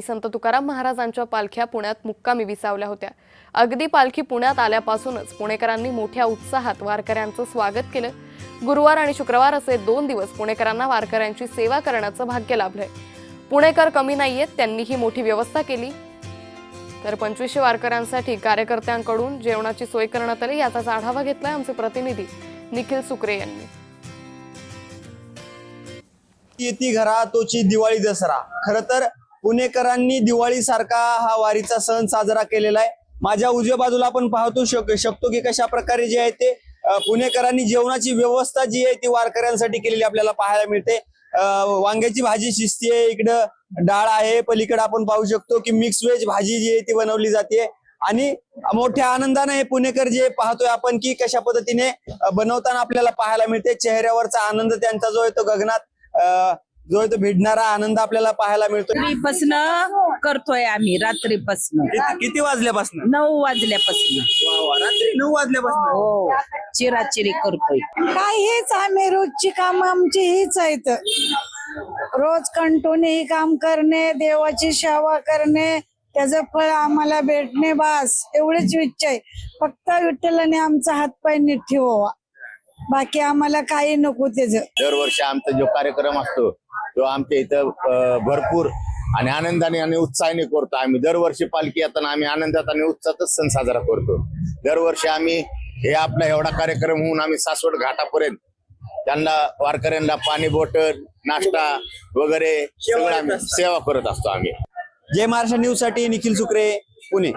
संत तुकाराम महाराजांच्या पालख्या पुण्यात मुक्कामी विसावल्या होत्या। अगदी पालखी पुण्यात आल्यापासूनच पुणेकरांनी मोठ्या उत्साहात वारकऱ्यांचं स्वागत केलं। गुरुवार आणि शुक्रवार असे 2 दिवस पुणेकरांना वारकऱ्यांची सेवा करण्याचं भाग्य लाभलंय। पुणेकर कमी नाहीयेत, त्यांनी ही मोठी व्यवस्था केली। तर 2500 वारकऱ्यांसाठी कार्यकर्त्यांकडून जेवणाची सोय करण्यात आली। याचा आढावा घेतलाय आमचे प्रतिनिधी निखिल सुक्रे यांनी। येती घरा तोची दिवाळी दसरा। खरं तर पुणेकरांनी दिवाळी सारखा हा वारीचा सण साजरा केलेला आहे। माझ्या उजव्या बाजूला आपण पाहतो शकतो की कशा प्रकारे जे आहे ते पुणेकरांनी जेवणाची व्यवस्था जी आहे ती वारकऱ्यांसाठी केलेली आपल्याला पाहायला मिळते। वांग्याची भाजी शिजते, इकडं डाळ आहे, पलीकडे आपण पाहू शकतो की मिक्स व्हेज भाजी जी आहे ती बनवली जाते आणि मोठ्या आनंदाने हे पुणेकर जे पाहतोय आपण की कशा पद्धतीने बनवताना आपल्याला पाहायला मिळते। चेहऱ्यावरचा आनंद त्यांचा जो आहे तो गगनात जो आहे तो भिडणारा आनंद आपल्याला पाहायला मिळतो। रात्रीपासून करतोय आम्ही, रात्रीपासून किती वाजल्यापासून? 9 वाजल्यापासून। रात्री 9 वाजल्यापासून हो, चिराचिरी करतोय। काय हेच आम्ही रोजची काम आमची हीच आहेत। रोज कंटोने ही काम करणे, देवाची सेवा करणे, त्याचं फळ आम्हाला भेटणे, बस एवढीच इच्छा आहे। फक्त विठ्ठलाने आमचा हातपाय नीट ठेवावा, बाकी आम्हाला काही नको। त्याचं दरवर्षी आमचा जो कार्यक्रम असतो तो आमच्या इथं भरपूर आणि आनंदाने आणि उत्साहाने करतो। आम्ही दरवर्षी पालखी येताना आम्ही आनंदात आणि उत्साहातच सण साजरा करतो। दरवर्षी आम्ही हे आपला एवढा कार्यक्रम होऊन आम्ही सासवड घाटापर्यंत त्यांना वारकऱ्यांना पाणी बॉटल, नाश्ता वगैरे सगळं आम्ही सेवा करत असतो। आम्ही जय महाराष्ट्र न्यूज साठी निखिल सुक्रे, पुणे।